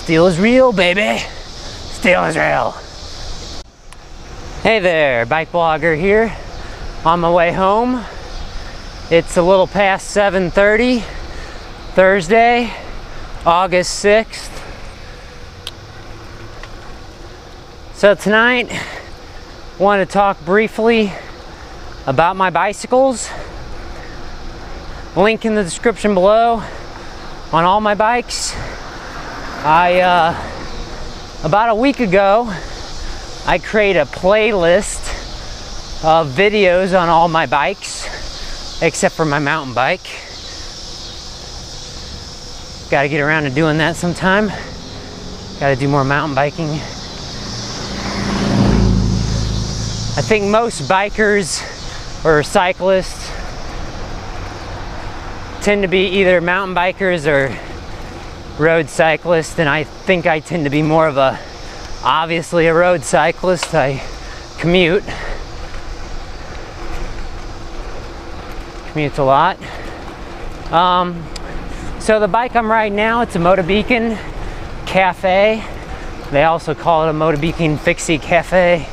Steel is real, baby. Steel is real. Hey there, BikeBlogger here. On my way home. It's a little past 7:30, Thursday, August 6th. So tonight, I want to talk briefly about my bicycles. Link in the description below on all my bikes. About a week ago, I created a playlist of videos on all my bikes, except for my mountain bike. Got to get around to doing that sometime. Got to do more mountain biking. I think most bikers or cyclists tend to be either mountain bikers or road cyclists, and I think I tend to be more of obviously a road cyclist. I commute a lot. So the bike I'm riding now, it's a Motobecane Cafe. They also call it a Motobecane Fixie Cafe.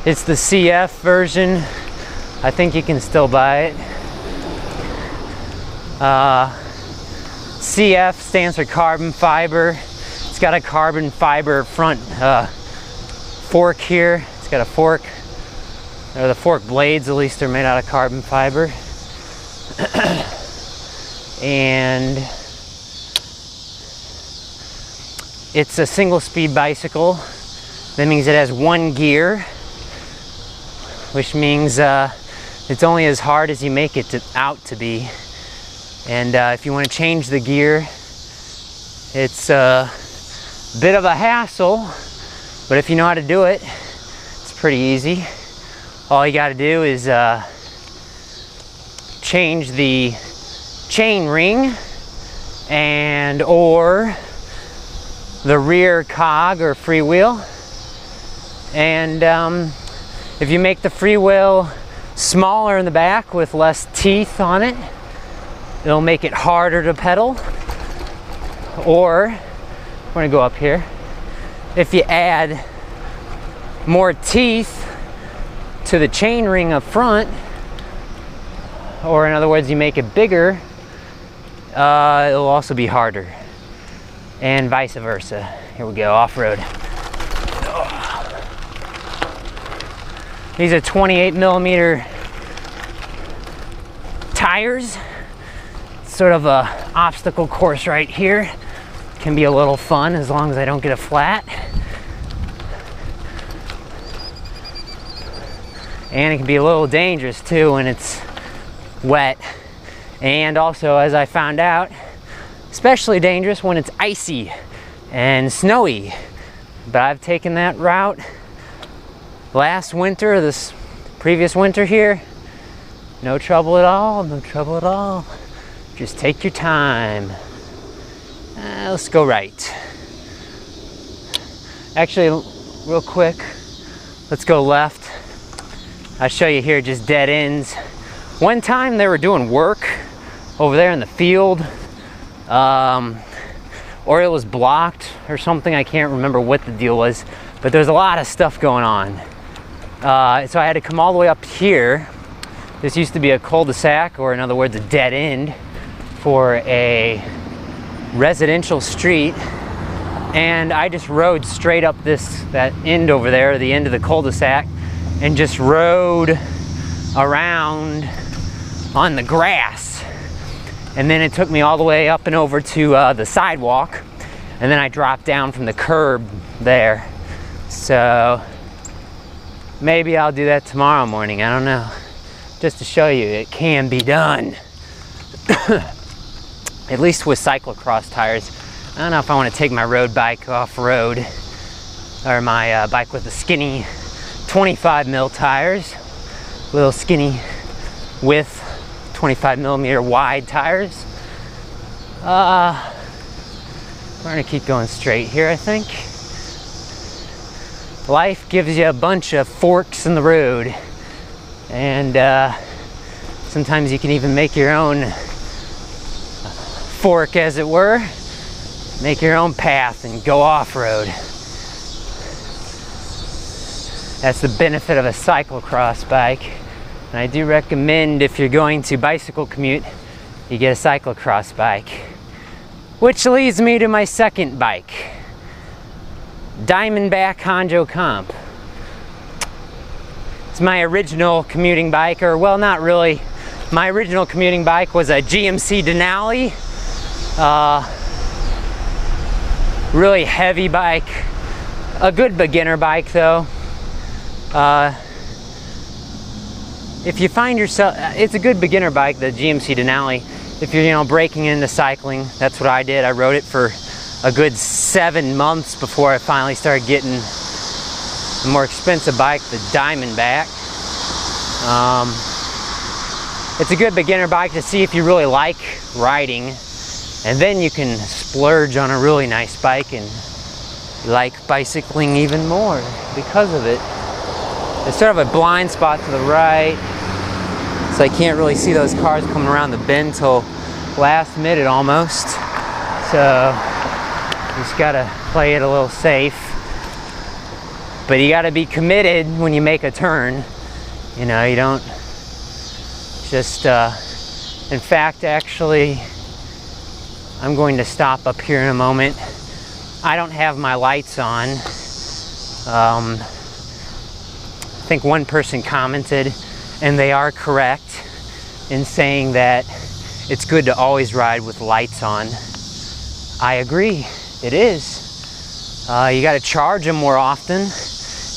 It's the CF version. I think you can still buy it. CF stands for carbon fiber. It's got a carbon fiber front fork here. It's got a fork, or the fork blades at least are made out of carbon fiber. And it's a single speed bicycle. That means it has one gear, which means it's only as hard as you make it out to be. And if you want to change the gear, it's a bit of a hassle, but if you know how to do it, it's pretty easy. All you got to do is change the chain ring and or the rear cog or freewheel. And if you make the freewheel smaller in the back with less teeth on it, it'll make it harder to pedal. Or, we're gonna go up here. If you add more teeth to the chain ring up front, or in other words, you make it bigger, it'll also be harder. And vice versa. Here we go, off-road. These are 28 millimeter tires. Sort of a obstacle course right here. Can be a little fun as long as I don't get a flat. And it can be a little dangerous too when it's wet. And also, as I found out, especially dangerous when it's icy and snowy. But I've taken that route last winter, this previous winter here. No trouble at all, no trouble at all. Just take your time. Let's go right. Actually, real quick, let's go left. I'll show you here just dead ends. One time they were doing work over there in the field, or it was blocked or something. I can't remember what the deal was, but there's a lot of stuff going on. So I had to come all the way up here. This used to be a cul-de-sac, or in other words, a dead end for a residential street, and I just rode straight up that end over there, the end of the cul-de-sac, and just rode around on the grass. And then it took me all the way up and over to the sidewalk, and then I dropped down from the curb there. So maybe I'll do that tomorrow morning, I don't know, just to show you it can be done. At least with cyclocross tires. I don't know if I want to take my road bike off-road, or my bike with the skinny 25 mil tires, little skinny width 25 millimeter wide tires. We're gonna keep going straight here, I think. Life gives you a bunch of forks in the road, and sometimes you can even make your own fork, as it were. make your own path and go off-road. That's the benefit of a cyclocross bike. And I do recommend, if you're going to bicycle commute, you get a cyclocross bike. Which leads me to my second bike, Diamondback Haanjo Comp. It's my original commuting bike, or well, not really. My original commuting bike was a GMC Denali. Really heavy bike. A good beginner bike though. If you find yourself, it's a good beginner bike, the GMC Denali. If you're, breaking into cycling, that's what I did. I rode it for a good 7 months before I finally started getting a more expensive bike, the Diamondback. It's a good beginner bike to see if you really like riding, and then you can splurge on a really nice bike and like bicycling even more because of it. There's sort of a blind spot to the right, so I can't really see those cars coming around the bend till last minute almost. So you just gotta play it a little safe. But you gotta be committed when you make a turn. You don't just, in fact, actually, I'm going to stop up here in a moment. I don't have my lights on. I think one person commented, and they are correct in saying that it's good to always ride with lights on. I agree, it is. You gotta charge them more often.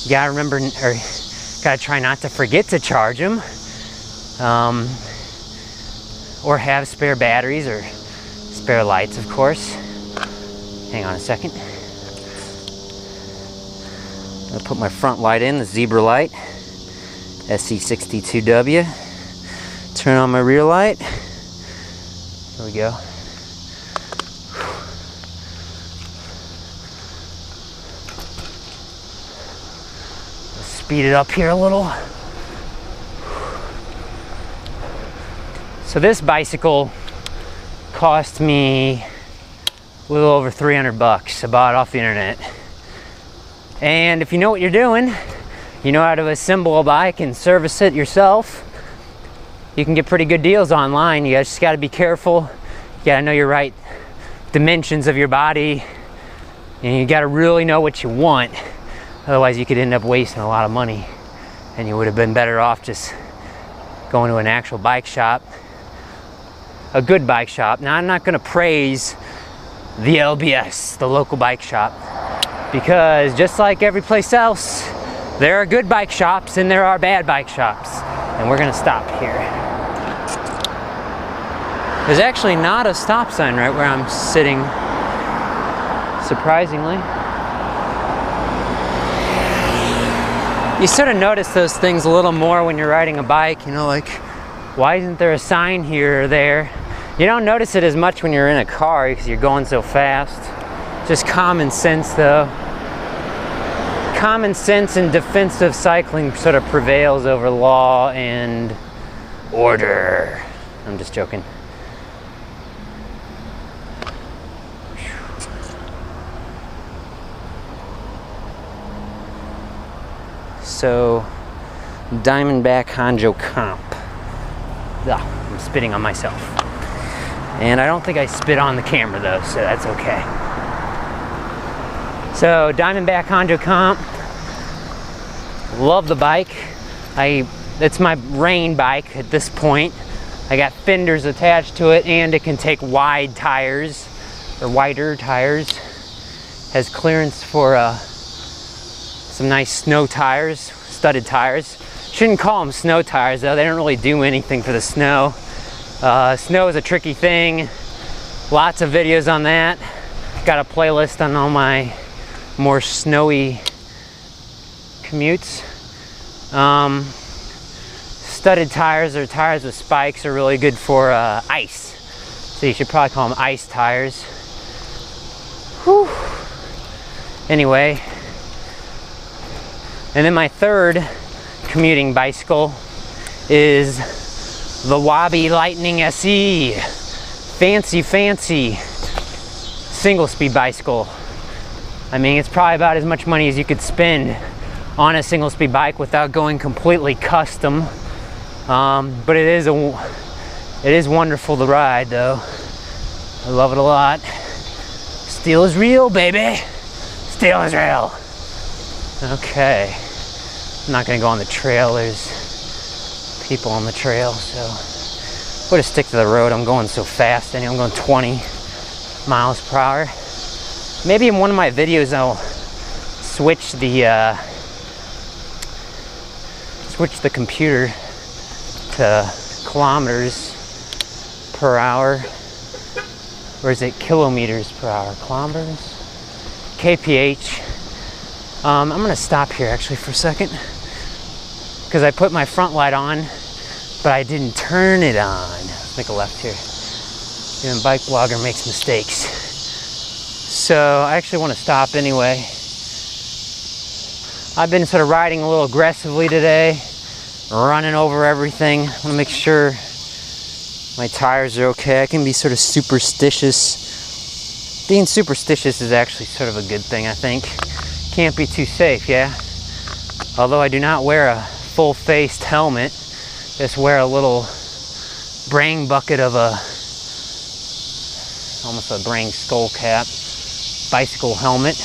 You gotta remember, or gotta try not to forget to charge them. Or have spare batteries or spare lights, of course. Hang on a second. I'll put my front light in, the zebra light, SE62W. Turn on my rear light. There we go. Let's speed it up here a little. So this bicycle cost me a little over 300 bucks. I bought it off the internet. And if you know what you're doing, you know how to assemble a bike and service it yourself, you can get pretty good deals online. You just got to be careful. You got to know your right dimensions of your body, and you got to really know what you want. Otherwise you could end up wasting a lot of money, and you would have been better off just going to an actual bike shop, a good bike shop. Now, I'm not going to praise the LBS, the local bike shop, because just like every place else, there are good bike shops and there are bad bike shops. And we're going to stop here. There's actually not a stop sign right where I'm sitting, surprisingly. You sort of notice those things a little more when you're riding a bike, like, why isn't there a sign here or there? You don't notice it as much when you're in a car because you're going so fast. Just common sense though. Common sense and defensive cycling sort of prevails over law and order. I'm just joking. So, Diamondback Haanjo Comp. Ugh, I'm spitting on myself. And I don't think I spit on the camera though, so that's okay. So, Diamondback Haanjo Comp. Love the bike. It's my rain bike at this point. I got fenders attached to it, and it can take wide tires, or wider tires. Has clearance for some nice snow tires, studded tires. Shouldn't call them snow tires though, they don't really do anything for the snow. Snow is a tricky thing. Lots of videos on that. Got a playlist on all my more snowy commutes. Studded tires, or tires with spikes, are really good for ice. So you should probably call them ice tires. Whew. Anyway, and then my third commuting bicycle is the Wabi Lightning SE. Fancy single speed bicycle. I mean, it's probably about as much money as you could spend on a single speed bike without going completely custom. But it is wonderful to ride though. I love it a lot. Steel is real, baby. Steel is real. Okay. I'm not gonna go on the trail. There's people on the trail, so we'll just stick to the road. I'm going so fast anyway. I'm going 20 miles per hour. Maybe in one of my videos I'll switch the computer to kilometers per hour. Or is it kilometers per hour? Kilometers? kph. I'm gonna stop here actually for a second because I put my front light on but I didn't turn it on. Let's make a left here. Even BikeBlogger makes mistakes. So I actually want to stop anyway. I've been sort of riding a little aggressively today, running over everything. I want to make sure my tires are okay. I can be sort of superstitious. Being superstitious is actually sort of a good thing, I think. Can't be too safe, yeah? Although I do not wear a full-faced helmet, just wear a little brain bucket of almost a brain skull cap, bicycle helmet.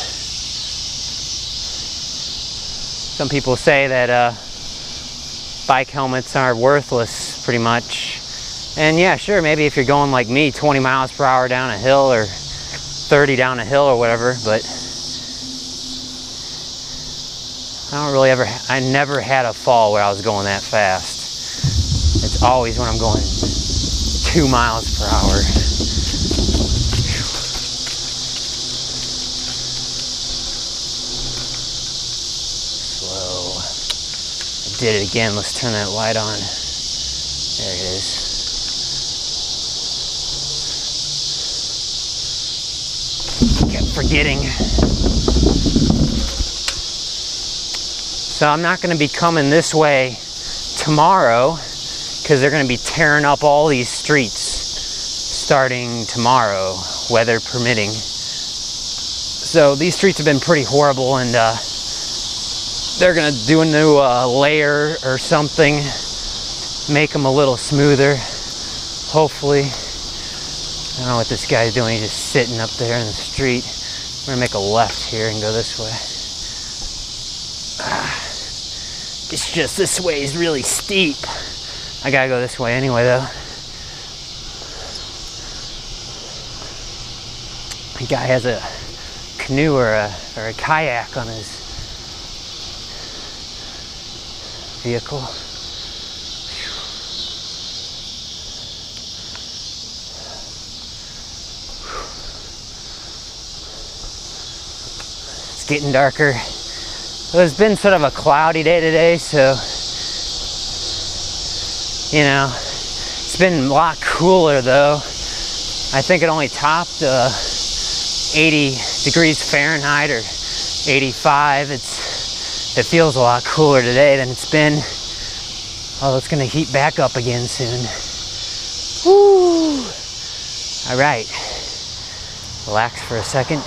Some people say that bike helmets are worthless, pretty much. And yeah, sure, maybe if you're going like me, 20 miles per hour down a hill or 30 down a hill or whatever, but I never had a fall where I was going that fast. It's always when I'm going 2 miles per hour. Slow. I did it again. Let's turn that light on. There it is. Kept forgetting. So I'm not going to be coming this way tomorrow because they're going to be tearing up all these streets starting tomorrow, weather permitting. So these streets have been pretty horrible, and they're going to do a new layer or something, make them a little smoother, hopefully. I don't know what this guy's doing. He's just sitting up there in the street. I'm going to make a left here and go this way. It's just this way is really steep. I gotta go this way anyway though. The guy has a canoe or a kayak on his vehicle. It's getting darker. Well, it's been sort of a cloudy day today, so, you know, it's been a lot cooler though. I think it only topped 80 degrees Fahrenheit or 85. It feels a lot cooler today than it's been. Oh, it's gonna heat back up again soon. Woo! All right, relax for a second.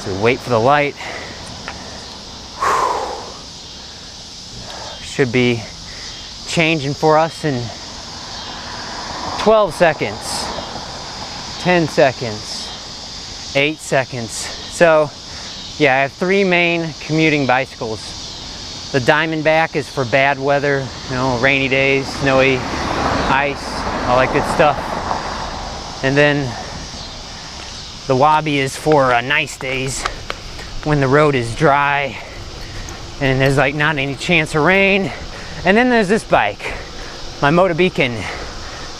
So wait for the light. Should be changing for us in 12 seconds, 10 seconds, 8 seconds. So yeah, I have 3 main commuting bicycles. The Diamondback is for bad weather, you know, rainy days, snowy, ice, all that good stuff. And then the Wabi is for nice days when the road is dry and there's like not any chance of rain. And then there's this bike, my Motobecane,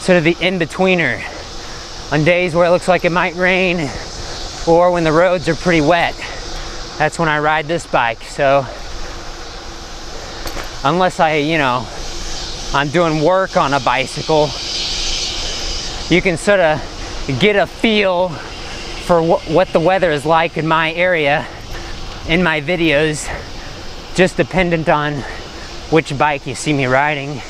sort of the in-betweener. On days where it looks like it might rain or when the roads are pretty wet, that's when I ride this bike. So unless I'm doing work on a bicycle, you can sort of get a feel for what the weather is like in my area in my videos, just dependent on which bike you see me riding.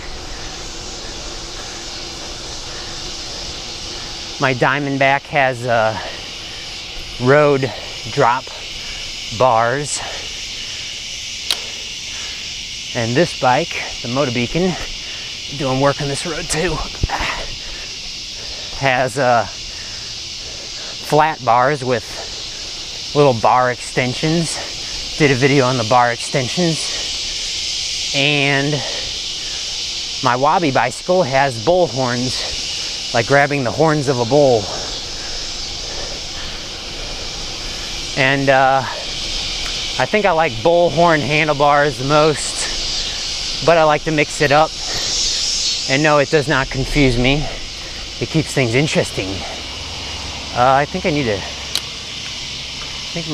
My Diamondback has road drop bars. And this bike, the Motobecane, doing work on this road too, has flat bars with little bar extensions. Did a video on the bar extensions. And my Wabi bicycle has bull horns, like grabbing the horns of a bull. And I think I like bull horn handlebars the most, but I like to mix it up. And no, it does not confuse me. It keeps things interesting. I think I'm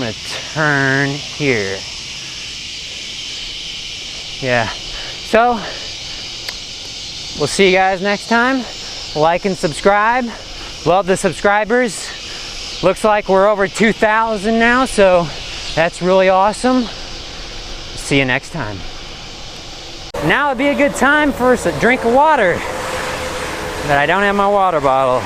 gonna turn here. Yeah, so we'll see you guys next time. Like and subscribe. Love the subscribers. Looks like we're over 2,000 now, so that's really awesome. See you next time. Now would be a good time for a drink of water, but I don't have my water bottle.